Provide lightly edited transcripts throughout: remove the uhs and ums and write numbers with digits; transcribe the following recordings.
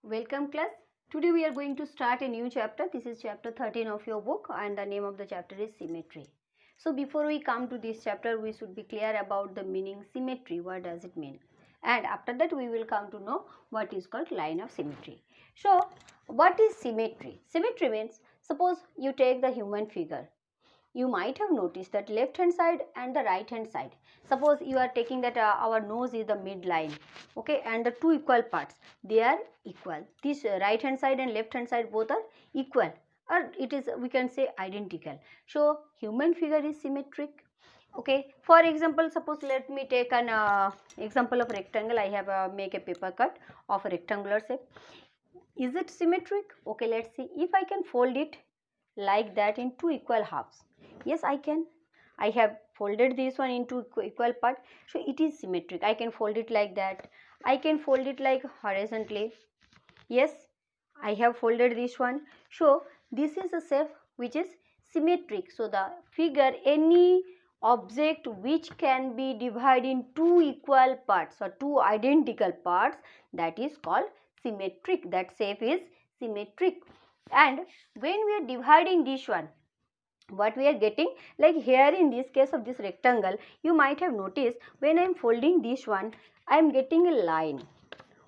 Welcome class. Today we are going to start a new chapter. This is chapter 13 of your book and the name of the chapter is symmetry. So before we come to this chapter, we should be clear about the meaning symmetry. What does it mean? And after that we will come to know what is called line of symmetry. So what is symmetry? Symmetry means, suppose you take the human figure. You might have noticed that left hand side and the right hand side, suppose you are taking that our nose is the midline, okay, and the two equal parts, they are equal. This right hand side and left hand side both are equal, or it is, we can say, identical. So human figure is symmetric. Okay, for example, suppose let me take an example of rectangle. I have make a paper cut of a rectangular shape. Is it symmetric? Okay, let's see. If I can fold it like that in two equal halves, yes, I can. I have folded this one into equal part, so it is symmetric. I can fold it like that. I can fold it like horizontally. Yes, I have folded this one. So this is a shape which is symmetric. So the figure, any object which can be divided in two equal parts or two identical parts, that is called symmetric. That shape is symmetric. And when we are dividing this one, what we are getting, like here in this case of this rectangle, you might have noticed when I am folding this one, I am getting a line.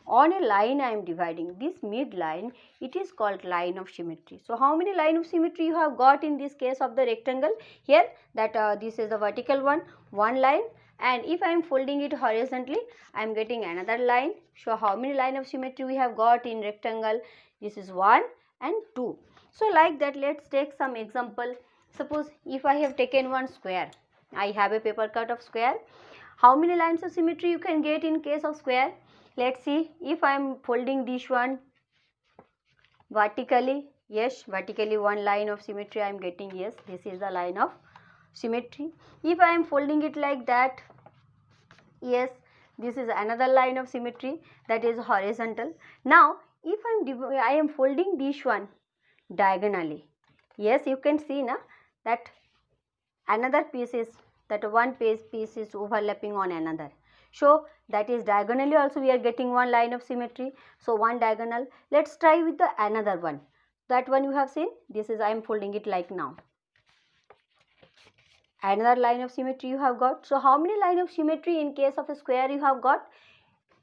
On a line I am dividing this midline, it is called line of symmetry. So how many line of symmetry you have got in this case of the rectangle? Here that this is the vertical one line, and if I am folding it horizontally, I am getting another line. So how many line of symmetry we have got in rectangle? This is 1 and 2. So like that, let's take some example. Suppose if I have taken one square, I have a paper cut of square. How many lines of symmetry you can get in case of square? Let's see. If I am folding this one vertically, yes, vertically one line of symmetry I am getting. Yes, this is the line of symmetry. If I am folding it like that, yes, this is another line of symmetry, that is horizontal. Now if I am folding this one diagonally, yes, you can see now that another piece is, that one piece is overlapping on another. So that is diagonally also we are getting one line of symmetry. So one diagonal. Let's try with the another one. That one you have seen. This is, I am folding it like now. Another line of symmetry you have got. So how many line of symmetry in case of a square you have got?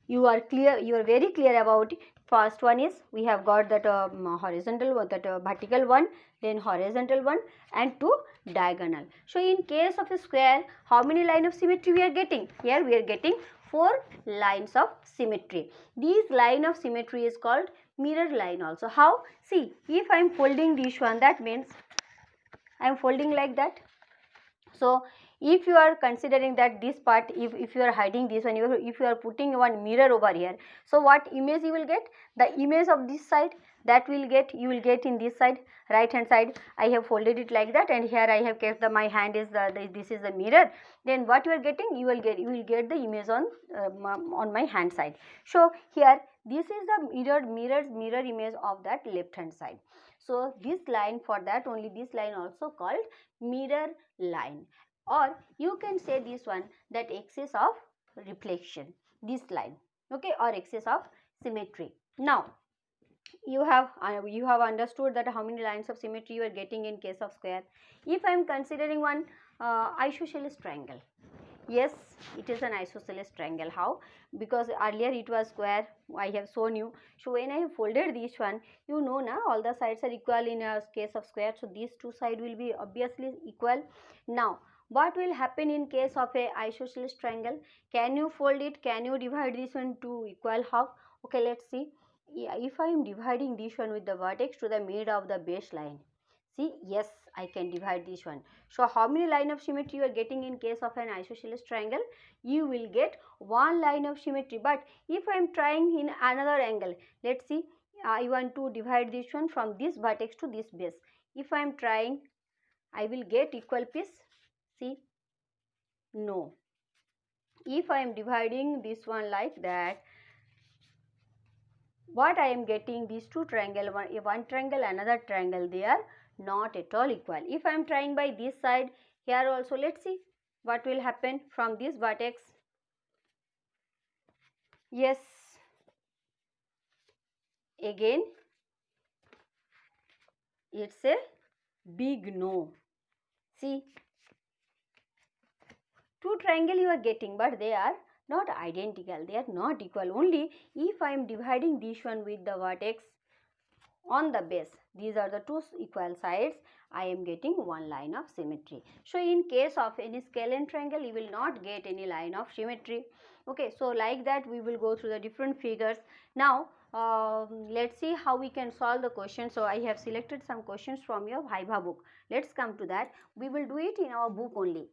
You are clear, you are very clear about it. First one is we have got that horizontal one, that vertical one, then horizontal one, and two diagonal. So in case of a square, how many line of symmetry we are getting? Here we are getting 4 lines of symmetry. This line of symmetry is called mirror line also. How? See, if I am folding this one, that means I am folding like that. So if you are considering that this part, if you are hiding this one, if you are putting one mirror over here, so what image you will get? The image of this side, that will get, you will get in this side, right hand side. I have folded it like that, and here I have kept the, my hand is this is the mirror. Then what you are getting, you will get the image on my hand side. So here this is the mirror image of that left hand side. So this line, for that only this line also called mirror line, or you can say this one, that axis of reflection, this line, okay, or axis of symmetry. Now you have understood that how many lines of symmetry you are getting in case of square. If I am considering one isosceles triangle, yes, it is an isosceles triangle. How? Because earlier it was square, I have shown you. So when I have folded this one, you know now all the sides are equal in a case of square, so these two sides will be obviously equal. Now what will happen in case of a isosceles triangle? Can you fold it? Can you divide this one to equal half? Okay, let's see. Yeah, if I am dividing this one with the vertex to the mid of the baseline, see, yes, I can divide this one. So how many line of symmetry you are getting in case of an isosceles triangle? You will get one line of symmetry. But if I am trying in another angle, let's see, I want to divide this one from this vertex to this base. If I am trying, I will get equal piece. See, no. If I am dividing this one like that, what I am getting, these two triangle, one triangle, another triangle, they are not at all equal. If I am trying by this side, here also, let's see what will happen from this vertex. Yes, again it's a big no. See, two triangle you are getting, but they are not identical, they are not equal. Only if I am dividing this one with the vertex on the base, these are the two equal sides, I am getting one line of symmetry. So in case of any scalene triangle, you will not get any line of symmetry. Okay, so like that we will go through the different figures. Now let's see how we can solve the question. So I have selected some questions from your Viva book. Let's come to that. We will do it in our book only.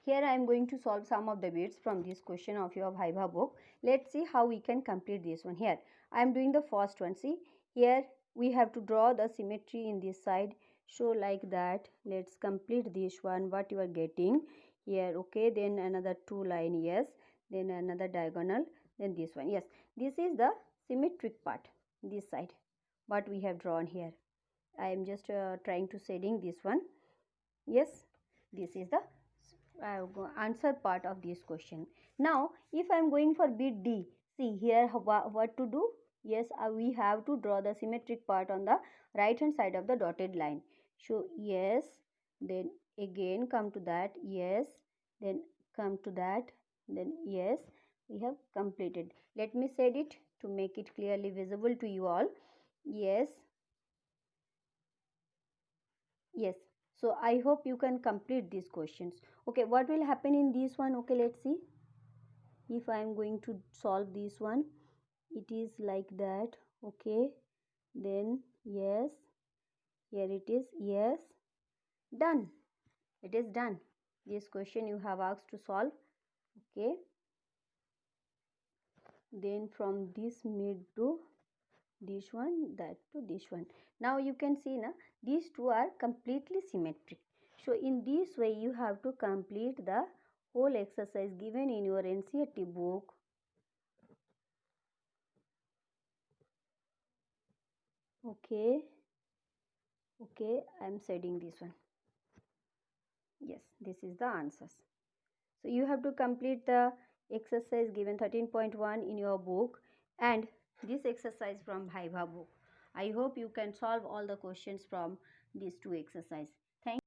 Here I am going to solve some of the bits from this question of your Viva book. Let's see how we can complete this one. Here I am doing the first one. See, here we have to draw the symmetry in this side. So like that, let's complete this one. What you are getting here, okay, then another two line, yes, then another diagonal, then this one, yes, this is the symmetric part, this side what we have drawn here. I am just trying to shading this one. Yes, this is the answer part of this question. Now if I am going for bit D, see here what to do. Yes, we have to draw the symmetric part on the right hand side of the dotted line. So yes, then again come to that, yes, then come to that, then yes, we have completed. Let me set it to make it clearly visible to you all. Yes, yes, so I hope you can complete these questions. Okay, what will happen in this one? Okay, let's see. If I am going to solve this one, it is like that. Okay, then yes, here it is, yes, done. It is done. This question you have asked to solve. Okay, then from this mid to this one, that to this one. Now you can see na, these two are completely symmetric. So in this way you have to complete the whole exercise given in your NCERT book. Okay, okay, I am setting this one. Yes, this is the answers. So you have to complete the exercise given 13.1 in your book and this exercise from Viva book. I hope you can solve all the questions from these two exercises.